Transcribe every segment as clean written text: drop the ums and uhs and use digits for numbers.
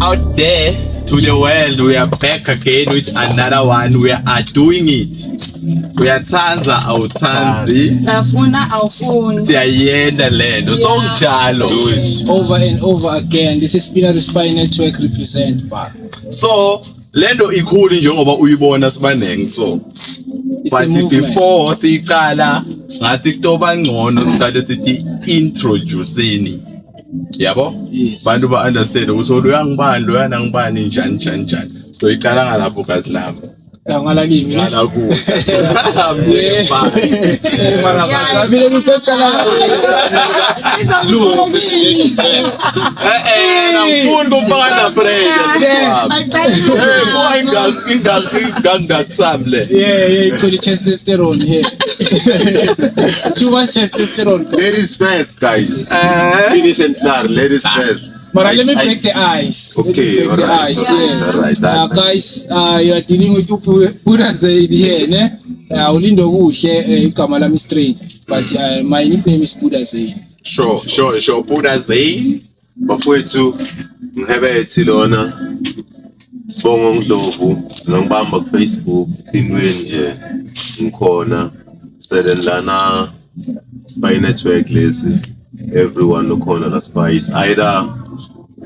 out there to the world. We are back again with another one. We are doing it. We are Tanza awuthanzi. Afuna awufuni. Siyayenda lento. So njalo. Do it. Over and over again. This is Spinner Spy Network represent. So lento ikhulu njengoba uyibona sibanenge so. But before siqala ngathi kutoba ngcono siqale sithi introduceni. Yabo? Yes. Bantu ba understand ukuthi uyangibani lo yana ngibani njani. So iqala ngalapho gazi lami. Ngala kimi. Ngala ku. Ngifuni kumfaka na bread. Yeah, it's the testosterone here. Too much testosterone. Ladies first, guys. Finish and start. Ladies first. But let me break the ice. Okay, alright. Guys, you are dealing with Buddha Zaid here, ne? Ulindo kuhle igama lami straight, but my nickname is Buddha Zaid. Sure. Buddha Zaid. Bafowethu ngihebe ethilona. Sibonga uNdlovu, ngangibamba ku Facebook, indweni nje. Ngikhona selenlana Spy Network lesi. Everyone ukhona la Spice. Either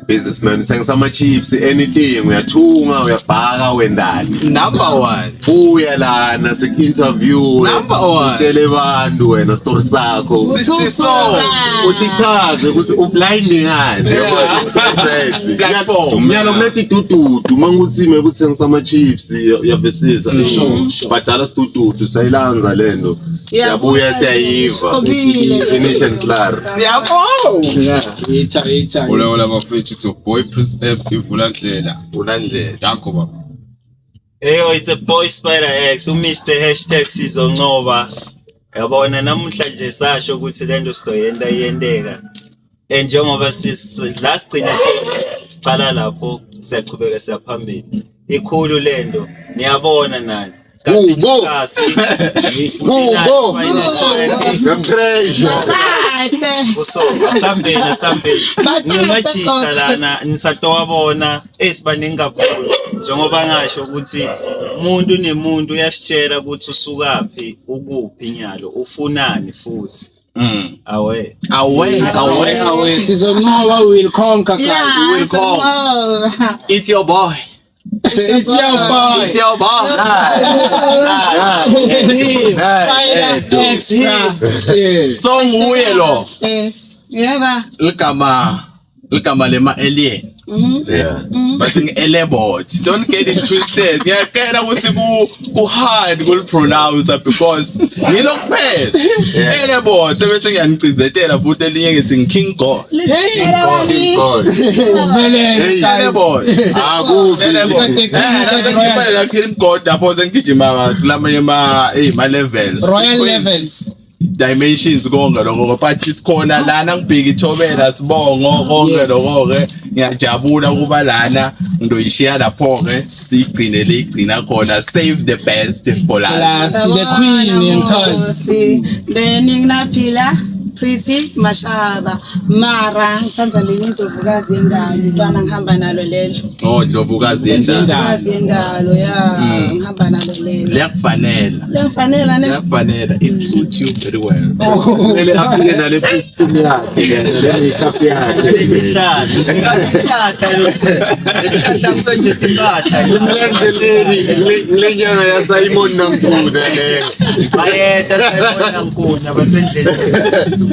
businessman sengisama chips anything uyathunga uyabhaka wendani Number 1 uya lana sik-interview utshele abantu wena story sakho utichaze ukuthi ublind ngani exactly umyalo kulethi dududu manguthi maybe sengisama chips uyavesisa badala sidududu sayilanza lento siyabuya siyayiva finish and clear siyabonga It's Hola bafethu, it's your boy Prince F Ulandlela. Danko baba. Hey, it's a boy Spider X, Mr. #Sizonqoba. Yabona namuhla nje sasho ukuthi lento stoyenda iyendeka. Njengoba last gcina sicala lapho siyaqhubeka siyaphambili. Ikhulu lento niyabona nani. Kasi Sambeni ngimachitha lana nisatowabona esibaningi kakhulu njengoba ngasho ukuthi umuntu nemuntu uyasitshela ukuthi usukaphi ukuphi nyalo ufunani futhi awe Sizonqoba will conquer, guys. Yeah, will come. It's your boy. It's your boy. So nguye lo Yeba. ligama lema alien but nge-elebot don't get it twisted ngiyakela ukuthi ku hard ku pronounce because ngilo kuphela elebot bese ngiyanicindzetela futhi elinye ngithi King God elebot King God lapho sengijima kulamanye ma levels Royal levels. Dimensions konke lokho but isikhona lana ngibheka ithobela sibongo konke lokho ke ngiyajabula kuba lana ngizoyishiya lapho ke sigcina khona save the best for last The queen in turn. Then nginaphila Pretty Mashaba mara ngithandza Ndlovukazi yendalo ntwana ngihamba nalo lelo Ndlovukazi yendalo ngihamba nalo lelo liyakufanela it suits you very well ele aphike nale system yakhe le makeup yakhe lenyanga ya Simon Namkhuna le bayeta Simon Namkhuna basendleleni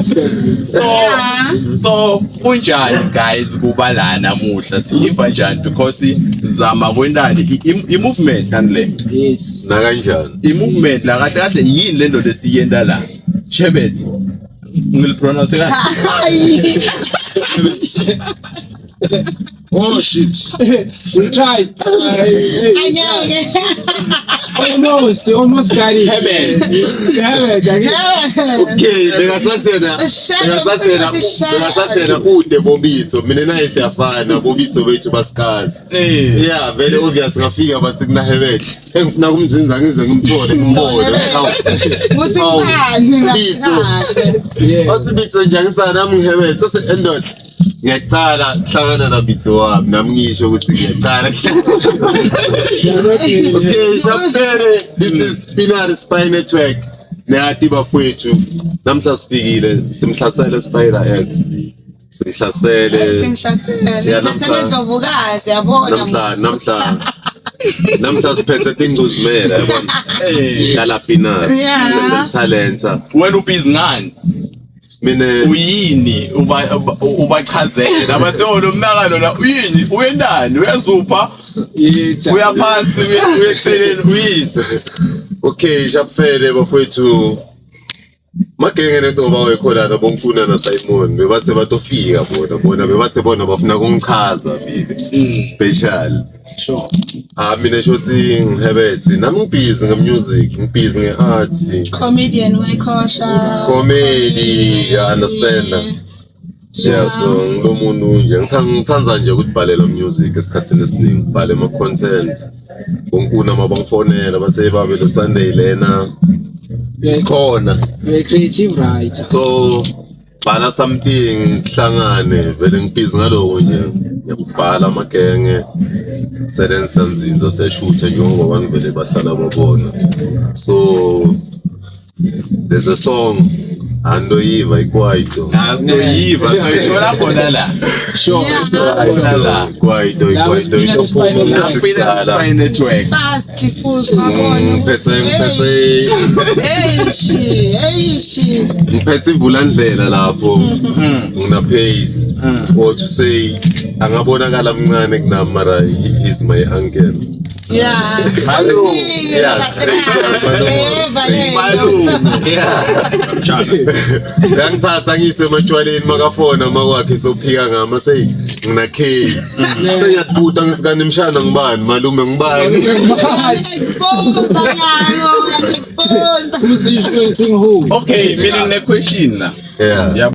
so kunjani guys kuba la namuhla siyiva njani because zama kwendani i-movement kanle Yes. na kanjani i-movement la kade yini lento lesiyenda la Chebet ngilipronounce kahle oh shit We tried. Almost got it. okay bengasathena kude Bobitso mina naye siyafana Bobitso bethu basikazi yeah very obvious ngafika bathi kuna Hebet engifuna kumzinza ngize ngimthole ngimbone Bobitso wathi Bitso njani sana nami Hebet ose endod ngiyacala hlangana nabitso wami nami ngisho ukuthi ngiyacala okay shapele this is Spinal Spy Network neati bafowethu namhla sifikile simhlasele Spider X simhlasele Ndlovukazi yabona namhla siphethe ingcuzimela yabona dala final talenta wena ubhizi ngani mina uyini ubachazele nabasewona umnakano la uyini uyendani uyazupha uyaphansi uyeceleni uyini okay shapele bafowethu magenge nento bawekhona nabongifuna na Simon bebathe batofika bona bebathe bona bafuna kungichaza bile special Sure. mina shothi ngihebethi nami ngibhizi ngemusic ngibhizi ngeart comedian wekhosha comedy you understand yeah so ngomuntu nje ngithanda nje ukubhalela music esikhathini esiningi ubhale ama content bonkuna mabangifonela base babele Sunday lena sikhona creative writer so bhala something hlangane vele ngibhizi ngaloko nje ngiyabhala amagenge selenza nzinzo seshutha njengoba abantu vele bahlala babona so there's a song Andoyiva ikwaito Andoyiva soyithola khona la sure ikwaito Spy Network fast food wabona ngiphethe ivulandlela lapho ngina pace or to say angabonakala mncane kunami mara is my uncle yeah Malu ngangithatha ngise ematshwaleni makafona makwakhe sophika ngama say ngina K seyakubuta ngesikane emshana ngibani malume ngibani expose who okay mina ngine question la yeah